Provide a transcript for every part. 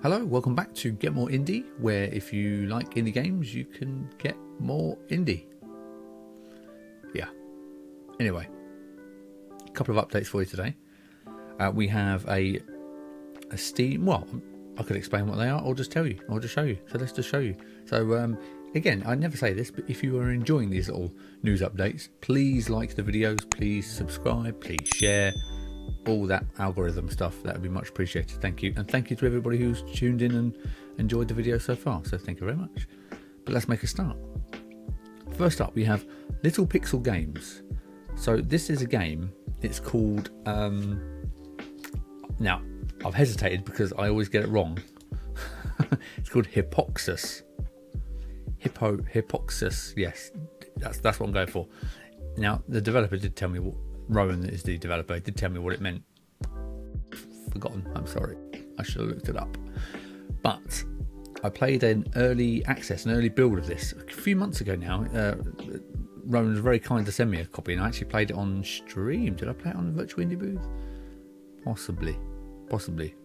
Hello, welcome back to Get More Indie, where if you like indie games, you can get more indie. Yeah. Anyway, a couple of updates for you today. We have a Steam. Well, I could explain what they are, or just tell you, or just show you. So let's just show you. So again, I never say this, but if you are enjoying these little news updates, please like the videos, please subscribe, please share. All that algorithm stuff, that would be much appreciated. Thank you. And thank you to everybody who's tuned in and enjoyed the video so far. So thank you very much. But let's make a start. First up, we have Little Pixel Games. So this is a game. It's called, now I've hesitated because I always get it wrong. It's called Hippoxxus. Hippoxxus, yes. That's what I'm going for. Now, the developer did tell me what, Rowan is the developer, did tell me what it meant. Forgotten, I'm sorry. I should have looked it up. But I played an early access, an early build of this a few months ago now. Rowan was very kind to send me a copy, and I actually played it on stream. Did I play it on the Virtual Indie booth? Possibly.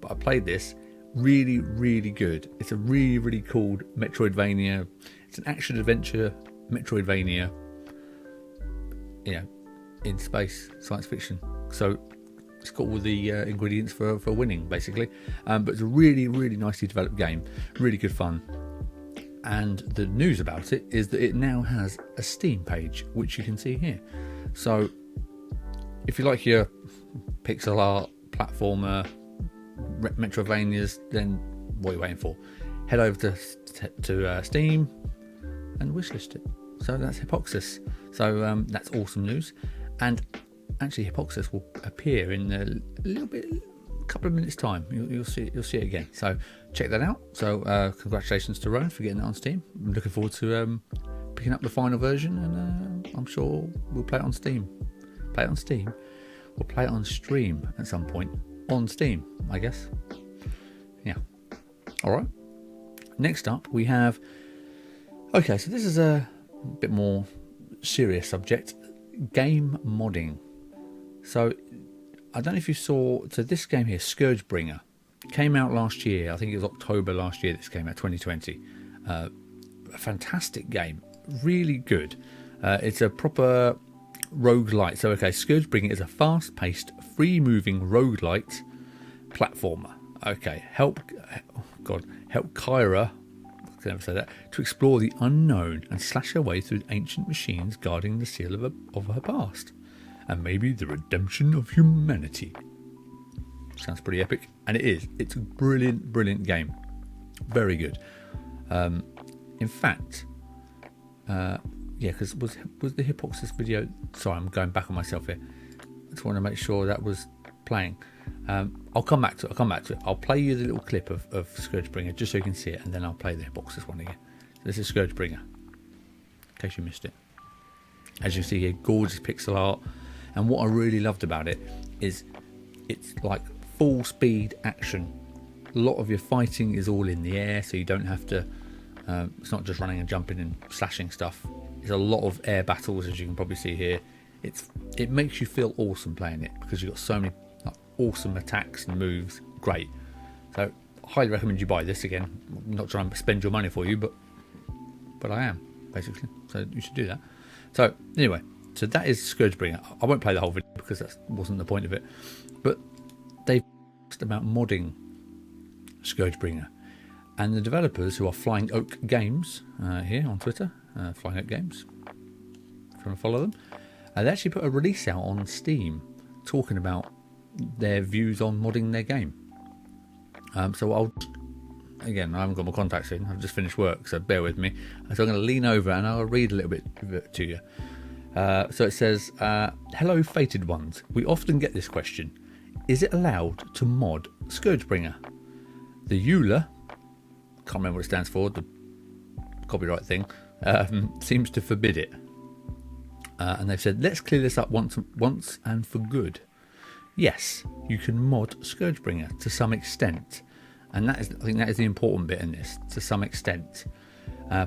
But I played this. Really, really good. It's a really, really cool Metroidvania. It's an action-adventure Metroidvania. Yeah. In space, science fiction. So it's got all the ingredients for winning, basically. But it's a really, really nicely developed game. Really good fun. And the news about it is that it now has a Steam page, which you can see here. So if you like your pixel art, platformer, Metroidvanias, then what are you waiting for? Head over to Steam and wishlist it. So that's Hippoxxus. So that's awesome news. And actually, Hippoxxus will appear in a couple of minutes' time. You'll see it again. So check that out. So congratulations to Rowan for getting it on Steam. I'm looking forward to picking up the final version, and I'm sure we'll play it on Steam. Play it on Steam. We'll play it on stream at some point on Steam, I guess. Yeah. All right. Next up, we have. Okay, so this is a bit more serious subject. Game modding. So I don't know if you saw, so this game here, ScourgeBringer, came out last year. I think it was October last year this came out, 2020. A fantastic game, really good. It's a proper roguelite. So okay, ScourgeBringer is a fast-paced, free-moving roguelite platformer. Okay, help Kyra, I can never say that, to explore the unknown and slash her way through ancient machines guarding the seal of her past, and maybe the redemption of humanity. Sounds pretty epic, and it is. It's a brilliant game. Very good. In fact, yeah, because was the Hippoxxus video? Sorry, I'm going back on myself here. I just want to make sure that was playing. I'll come back to it. I'll play you the little clip of ScourgeBringer just so you can see it, and then I'll play the Hippoxxus one again. So this is ScourgeBringer, in case you missed it. As you see here, gorgeous pixel art, and what I really loved about it is it's like full speed action. A lot of your fighting is all in the air, so you don't have to. It's not just running and jumping and slashing stuff. There's a lot of air battles, as you can probably see here. It makes you feel awesome playing it because you've got so many awesome attacks and moves. Great. So highly recommend you buy this. Again, I'm not trying to spend your money for you, but I am, basically, so you should do that. So anyway, so that is ScourgeBringer. I won't play the whole video because that wasn't the point of it, but they've asked about modding ScourgeBringer, and the developers, who are Flying Oak Games, here on Twitter, Flying Oak Games, if you want to follow them, they actually put a release out on Steam talking about their views on modding their game. So again, I haven't got my contacts in, I've just finished work, so bear with me. So I'm going to lean over and I'll read a little bit of it to you. So it says, hello fated ones, we often get this question: is it allowed to mod ScourgeBringer? The EULA, can't remember what it stands for, the copyright thing, seems to forbid it. And they've said, let's clear this up once and for good. Yes, you can mod ScourgeBringer to some extent, and I think that is the important bit in this, to some extent.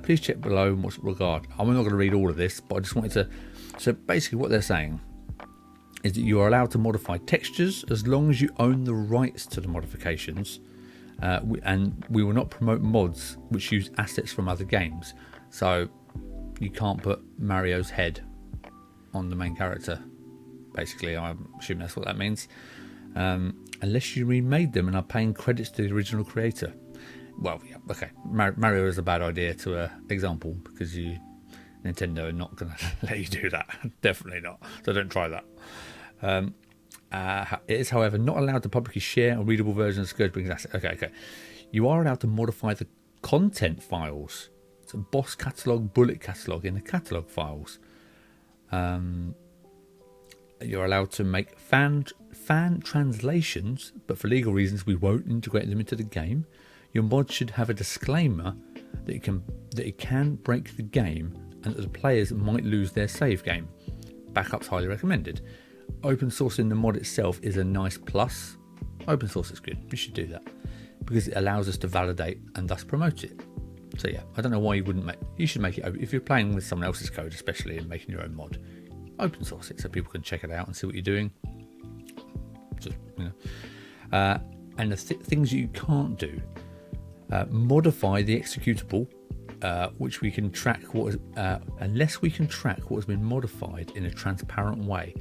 Please check below in what regard. I'm not going to read all of this, but I just wanted to. So basically, what they're saying is that you are allowed to modify textures as long as you own the rights to the modifications, and we will not promote mods which use assets from other games. So you can't put Mario's head on the main character. Basically, I'm assuming that's what that means. Unless you remade them and are paying credits to the original creator. Well, yeah, okay. Mario is a bad idea to example, because Nintendo are not going to let you do that. Definitely not. So don't try that. It is, however, not allowed to publicly share a readable version of ScourgeBringer's asset. Okay. You are allowed to modify the content files. So boss catalog, bullet catalog in the catalog files. You're allowed to make fan translations, but for legal reasons we won't integrate them into the game. Your mod should have a disclaimer that it can break the game and that the players might lose their save game. Backups highly recommended. Open sourcing the mod itself is a nice plus. Open source is good. You should do that because it allows us to validate and thus promote it. So yeah, I don't know why you wouldn't you should make it open. If you're playing with someone else's code, especially and making your own mod, open source it so people can check it out and see what you're doing. Just, and the things you can't do. Modify the executable, which we can track unless we can track what has been modified in a transparent way,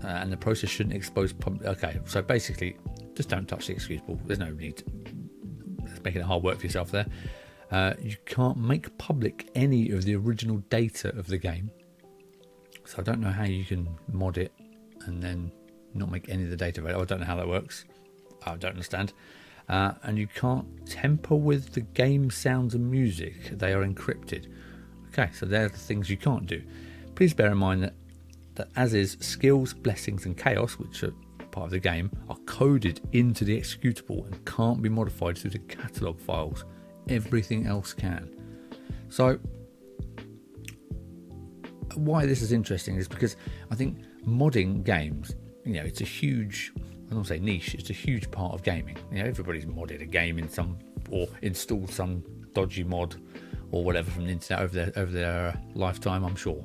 and the process shouldn't expose public. Okay, so basically, just don't touch the executable. There's no need. It's making it hard work for yourself there. You can't make public any of the original data of the game. So I don't know how you can mod it and then not make any of the data available. I don't know how that works. I don't understand. And you can't tamper with the game sounds and music. They are encrypted. Okay, so they're the things you can't do. Please bear in mind that as is, skills, blessings and chaos, which are part of the game, are coded into the executable and can't be modified through the catalog files. Everything else can. So why this is interesting is because I think modding games, it's a huge, I don't want to say niche, it's a huge part of gaming. Everybody's modded a game in some, or installed some dodgy mod or whatever from the internet over their lifetime, I'm sure.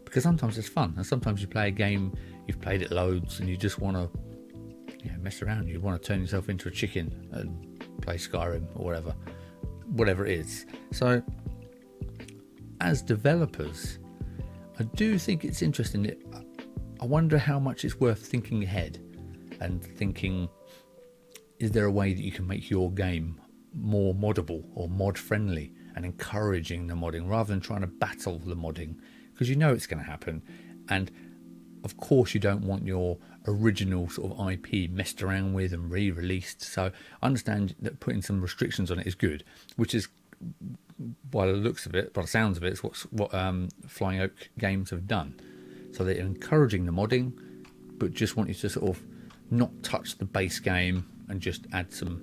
Because sometimes it's fun, and sometimes you play a game, you've played it loads, and you just want to mess around. You want to turn yourself into a chicken and play Skyrim or whatever it is. So, as developers, I do think it's interesting. I wonder how much it's worth thinking ahead and thinking, is there a way that you can make your game more moddable or mod friendly and encouraging the modding rather than trying to battle the modding, because it's going to happen. And of course you don't want your original sort of IP messed around with and re-released. So I understand that putting some restrictions on it is good, which is, by the looks of it, by the sounds of it, it's what Flying Oak Games have done. So they're encouraging the modding, but just want you to sort of not touch the base game and just add some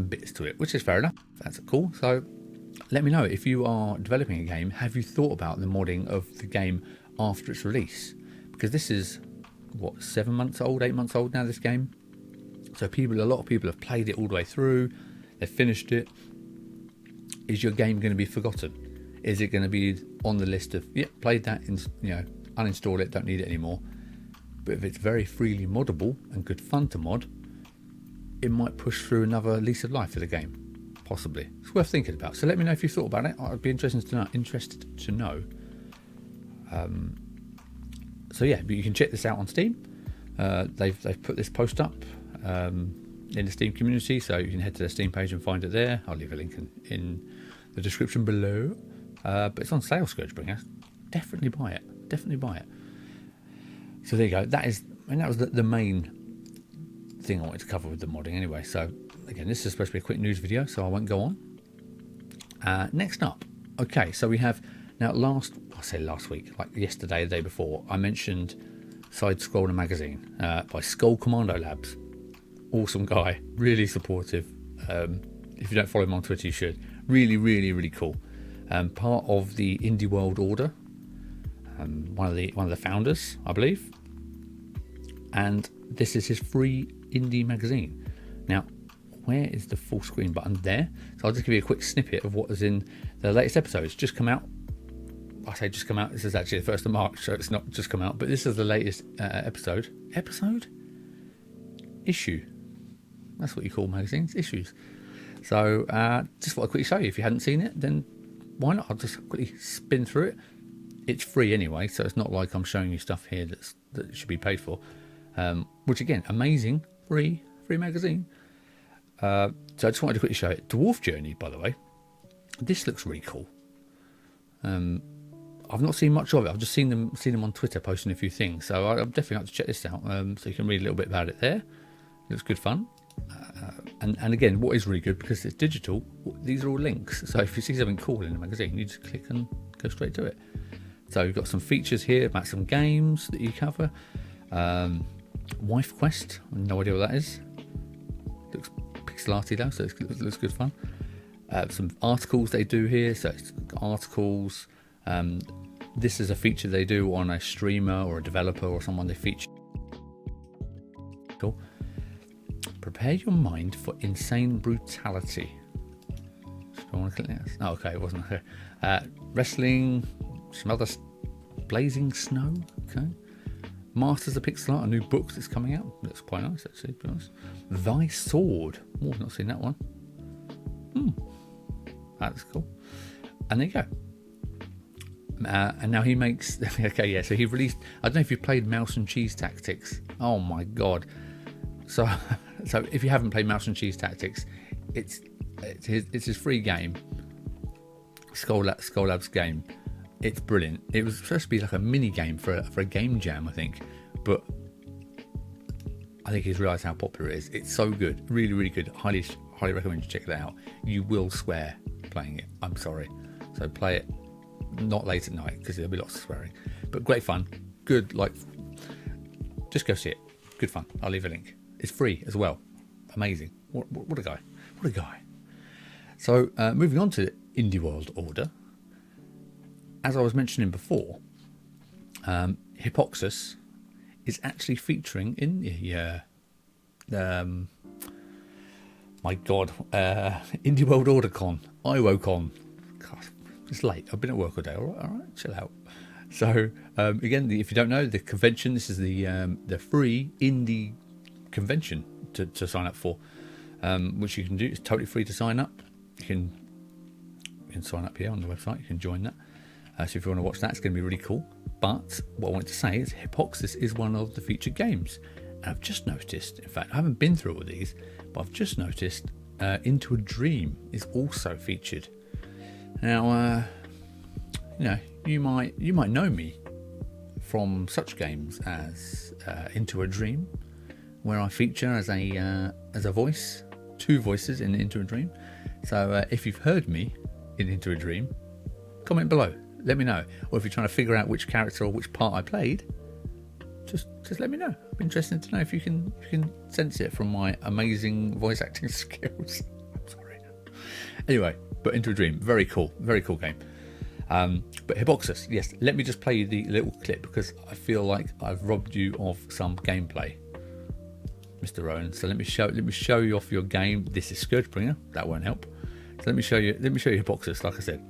bits to it, which is fair enough. That's cool. So let me know if you are developing a game. Have you thought about the modding of the game after its release? Because this is 7 months old, 8 months old now, this game. So a lot of people have played it all the way through. They've finished it. Is your game going to be forgotten? Is it going to be on the list of, played that, uninstall it, don't need it anymore? But if it's very freely moddable and good fun to mod, it might push through another lease of life for the game. Possibly. It's worth thinking about. So let me know if you've thought about it. I'd be interested to know. So yeah, but you can check this out on Steam. They've put this post up in the Steam community, so you can head to their Steam page and find it there. I'll leave a link in the description below. But it's on sale, ScourgeBringer. Definitely buy it. So there you go. That was the main thing I wanted to cover with the modding anyway. So again, this is supposed to be a quick news video, so I won't go on. Next up, okay, so we have now last week, like yesterday, the day before, I mentioned Side Scroller Magazine by Skull Commando Labs. Awesome guy, really supportive. If you don't follow him on Twitter, you should. Really, really, really cool. Part of the Indie World Order. One of the founders, I believe, and this is his free indie magazine. Now, where is the full screen button? There. So I'll just give you a quick snippet of what is in the latest episode. It's just come out. I say just come out. This is actually the 1st of March, so it's not just come out, but this is the latest issue. That's what you call magazines, issues. So just want to quickly show you. If you hadn't seen it, then why not? I'll just quickly spin through it. It's free anyway, so it's not like I'm showing you stuff here that should be paid for. Which again, amazing, free magazine. So I just wanted to quickly show it. Dwarf Journey, by the way. This looks really cool. I've not seen much of it. I've just seen them on Twitter posting a few things. So I'm definitely have to check this out. So you can read a little bit about it there. It looks good fun. And again, what is really good, because it's digital, these are all links. So if you see something cool in the magazine, you just click and go straight to it. So you've got some features here about some games that you cover. Wife Quest, no idea what that is. Looks pixel arty though, so it looks good fun. Some articles they do here, so it's articles. This is a feature they do on a streamer or a developer or someone they feature. Cool. Prepare your mind for insane brutality. Do I want to click this? Oh, okay, it wasn't okay. Wrestling, some other blazing snow. Okay. Masters of Pixel Art, a new book that's coming out. Looks quite nice, actually, to be honest. Thy Sword. Oh, I've not seen that one. That's cool. And there you go. And now he makes... Okay, yeah, so he released... I don't know if you've played Mouse and Cheese Tactics. Oh, my God. So if you haven't played Mouse and Cheese Tactics, it's his free game. Skull Lab's game. It's brilliant. It was supposed to be like a mini game for a game jam, I think, but I think he's realised how popular it is. It's so good, really, really good. Highly recommend you check that out. You will swear playing it. I'm sorry. So play it not late at night because there'll be lots of swearing, but great fun. Good, like, just go see it. Good fun. I'll leave a link. It's free as well. Amazing. What a guy. What a guy. So moving on to Indie World Order. As I was mentioning before, Hippoxxus is actually featuring in my God, Indie World Order Con, IWOCon. God, it's late. I've been at work all day. All right, chill out. So again, if you don't know, the convention. This is the free indie convention to sign up for, which you can do. It's totally free to sign up. You can sign up here on the website. You can join that. So if you want to watch that, it's going to be really cool. But what I wanted to say is Hippoxxus is one of the featured games. And I've just noticed, in fact, I haven't been through all these, but I've just noticed Into a Dream is also featured. Now, you might know me from such games as Into a Dream, where I feature as a voice, 2 voices in Into a Dream. So if you've heard me in Into a Dream, comment below. Let me know. Or if you're trying to figure out which character or which part I played, just let me know. It'd be interesting to know if you can sense it from my amazing voice acting skills. I'm sorry. Anyway, but Into a Dream, very cool game. But Hippoxxus, yes. Let me just play you the little clip because I feel like I've robbed you of some gameplay, Mr. Rowan. So let me show you off your game. This is ScourgeBringer. That won't help. So let me show you Hippoxxus. Like I said,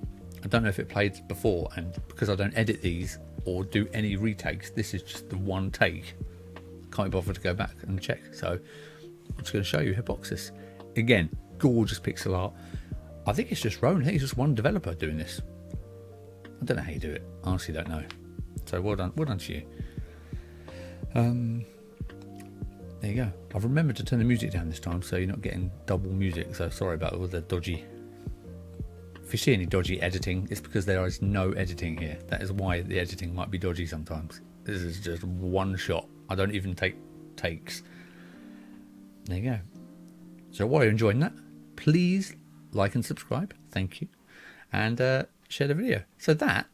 I don't know if it played before, and because I don't edit these or do any retakes, this is just the one take. Can't be bothered to go back and check. So I'm just going to show you Hippoxxus. Again, gorgeous pixel art. I think it's just Rowan. I think it's just one developer doing this. I don't know how you do it. I honestly don't know. So well done to you. There you go. I've remembered to turn the music down this time, so you're not getting double music. So sorry about all the dodgy. If you see any dodgy editing, it's because there is no editing here. That is why the editing might be dodgy sometimes. This is just one shot. I don't even take takes. There you go. So while you're enjoying that, please like and subscribe. Thank you. And share the video. So that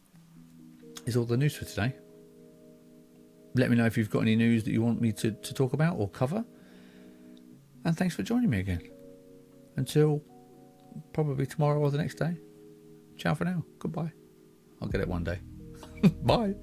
is all the news for today. Let me know if you've got any news that you want me to talk about or cover. And thanks for joining me again. Until probably tomorrow or the next day. Ciao for now. Goodbye. I'll get it one day. Bye.